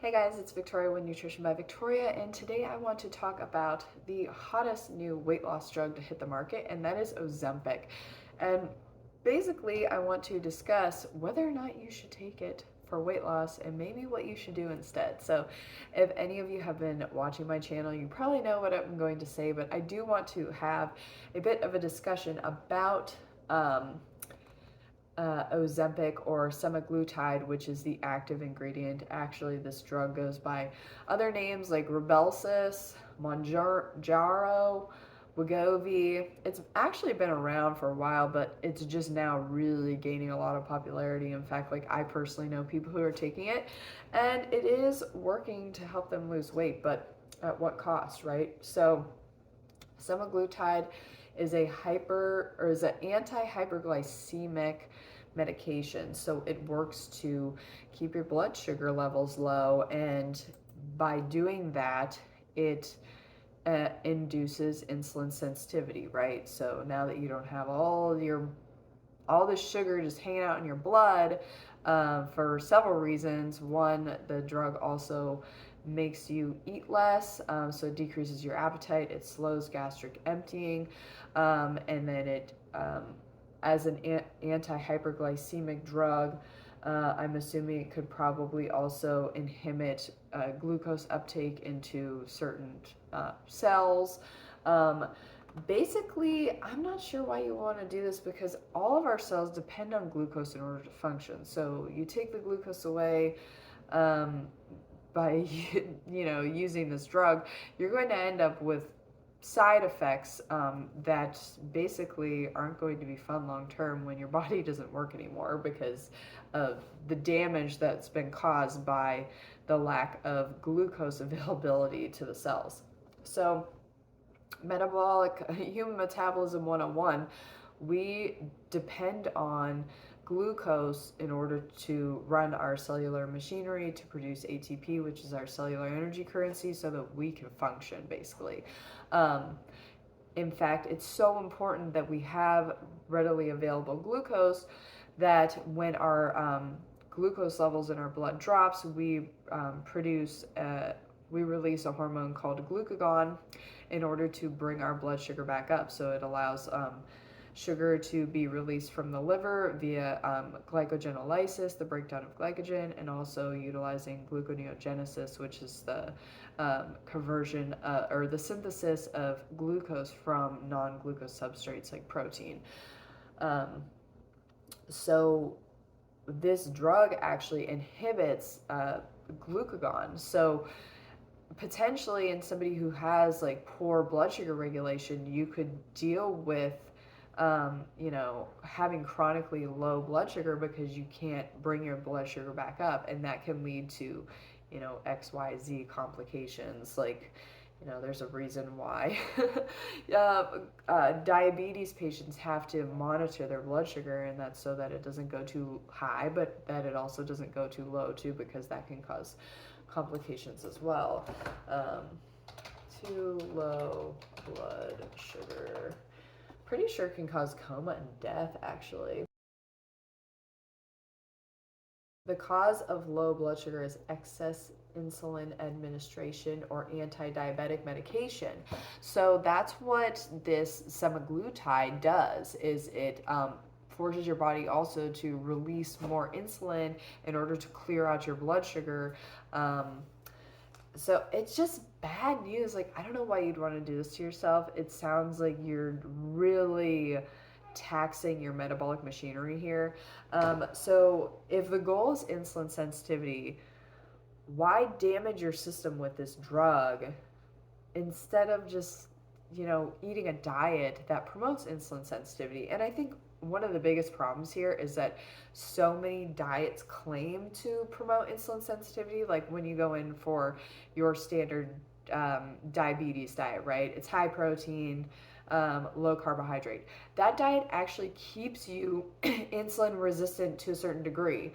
Hey guys, it's Victoria with Nutrition by Victoria, and today I want to talk about the hottest new weight loss drug to hit the market, and that is Ozempic. And basically, I want to discuss whether or not you should take it for weight loss and maybe what you should do instead. So, if any of you have been watching my channel, you probably know what I'm going to say, but I do want to have a bit of a discussion about Ozempic or semaglutide, which is the active ingredient. Actually, this drug goes by other names like Rybelsus, Mounjaro, Wegovy. It's actually been around for a while, but it's just now really gaining a lot of popularity. In fact, like I personally know people who are taking it, and it is working to help them lose weight, but at what cost, right? So semaglutide is an anti-hyperglycemic medication. So it works to keep your blood sugar levels low, and by doing that, it induces insulin sensitivity, right? So now that you don't have all the sugar just hanging out in your blood, for several reasons. One, the drug also makes you eat less, so it decreases your appetite, it slows gastric emptying, and then it, as an anti-hyperglycemic drug, I'm assuming it could probably also inhibit glucose uptake into certain cells. Basically, I'm not sure why you want to do this because all of our cells depend on glucose in order to function. So you take the glucose away, by using this drug, you're going to end up with side effects that basically aren't going to be fun long term when your body doesn't work anymore because of the damage that's been caused by the lack of glucose availability to the cells. So human metabolism 101, we depend on glucose in order to run our cellular machinery, to produce ATP, which is our cellular energy currency, so that we can function basically. In fact, it's so important that we have readily available glucose that when our glucose levels in our blood drops, we release a hormone called glucagon in order to bring our blood sugar back up. So it allows sugar to be released from the liver via glycogenolysis, the breakdown of glycogen, and also utilizing gluconeogenesis, which is the conversion or the synthesis of glucose from non-glucose substrates like protein. So this drug actually inhibits glucagon. So potentially in somebody who has like poor blood sugar regulation, you could deal with having chronically low blood sugar because you can't bring your blood sugar back up, and that can lead to XYZ complications. Like, there's a reason why diabetes patients have to monitor their blood sugar, and that's so that it doesn't go too high, but that it also doesn't go too low too, because that can cause complications as well. Too low blood sugar, pretty sure can cause coma and death actually. The cause of low blood sugar is excess insulin administration or anti-diabetic medication. So that's what this semaglutide does, is it forces your body also to release more insulin in order to clear out your blood sugar. So it's just bad news. Like, I don't know why you'd want to do this to yourself. It sounds like you're really taxing your metabolic machinery here. So if the goal is insulin sensitivity, why damage your system with this drug instead of just, eating a diet that promotes insulin sensitivity? And I think one of the biggest problems here is that so many diets claim to promote insulin sensitivity. Like when you go in for your standard diabetes diet, right? It's high protein, low carbohydrate. That diet actually keeps you insulin resistant to a certain degree.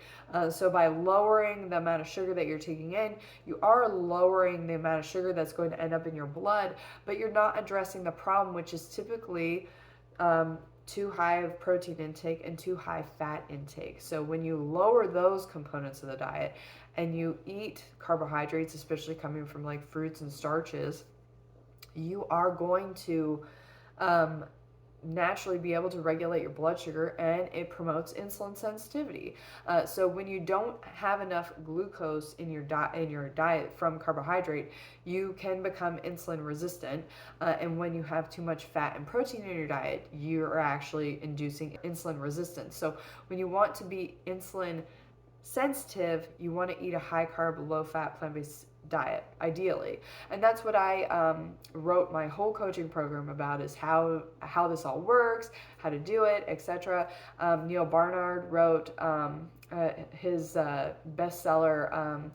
So by lowering the amount of sugar that you're taking in, you are lowering the amount of sugar that's going to end up in your blood, but you're not addressing the problem, which is typically too high of protein intake and too high fat intake. So when you lower those components of the diet and you eat carbohydrates, especially coming from like fruits and starches, you are going to um, naturally be able to regulate your blood sugar, and it promotes insulin sensitivity. So when you don't have enough glucose in your diet from carbohydrate, you can become insulin resistant. And when you have too much fat and protein in your diet, you're actually inducing insulin resistance. So when you want to be insulin sensitive, you want to eat a high carb, low fat, plant-based diet, ideally. And that's what I wrote my whole coaching program about, is how this all works, how to do it, etc. Neil Barnard wrote his bestseller,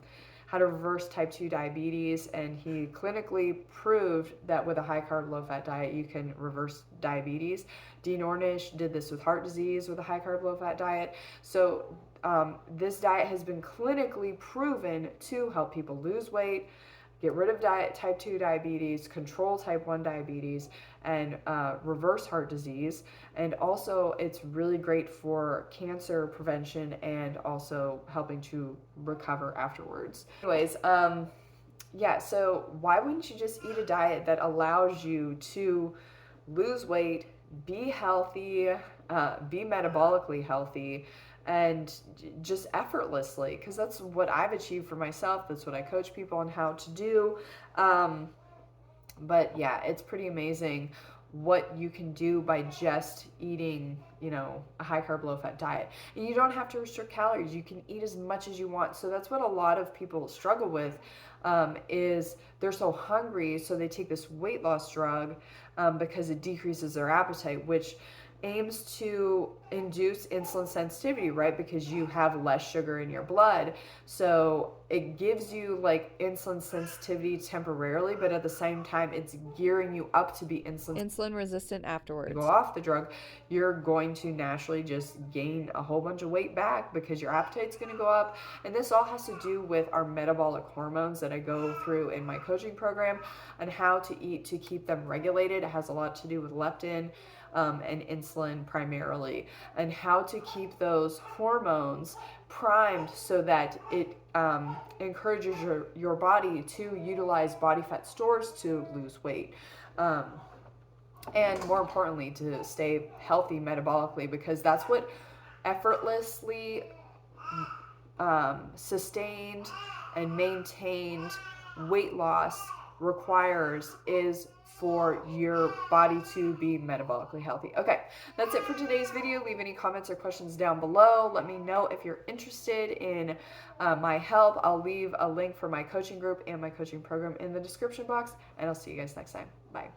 How to Reverse Type 2 Diabetes, and he clinically proved that with a high carb, low fat diet, you can reverse diabetes. Dean Ornish did this with heart disease with a high carb, low fat diet. So this diet has been clinically proven to help people lose weight, get rid of type 2 diabetes, control type 1 diabetes, and reverse heart disease. And also, it's really great for cancer prevention and also helping to recover afterwards. Anyways, yeah, so why wouldn't you just eat a diet that allows you to lose weight, be healthy, be metabolically healthy, and just effortlessly? Because that's what I've achieved for myself. That's what I coach people on how to do. But yeah, it's pretty amazing what you can do by just eating, a high carb, low fat diet. And you don't have to restrict calories. You can eat as much as you want. So that's what a lot of people struggle with, is they're so hungry, so they take this weight loss drug because it decreases their appetite, which aims to induce insulin sensitivity, right? Because you have less sugar in your blood. So it gives you like insulin sensitivity temporarily, but at the same time, it's gearing you up to be insulin resistant afterwards. You go off the drug, you're going to naturally just gain a whole bunch of weight back because your appetite's going to go up. And this all has to do with our metabolic hormones that I go through in my coaching program, and how to eat to keep them regulated. It has a lot to do with leptin, and insulin primarily, and how to keep those hormones primed so that it encourages your body to utilize body fat stores to lose weight. And more importantly, to stay healthy metabolically, because that's what effortlessly sustained and maintained weight loss requires, is for your body to be metabolically healthy. Okay, that's it for today's video. Leave any comments or questions down below. Let me know if you're interested in my help. I'll leave a link for my coaching group and my coaching program in the description box, and I'll see you guys next time. Bye.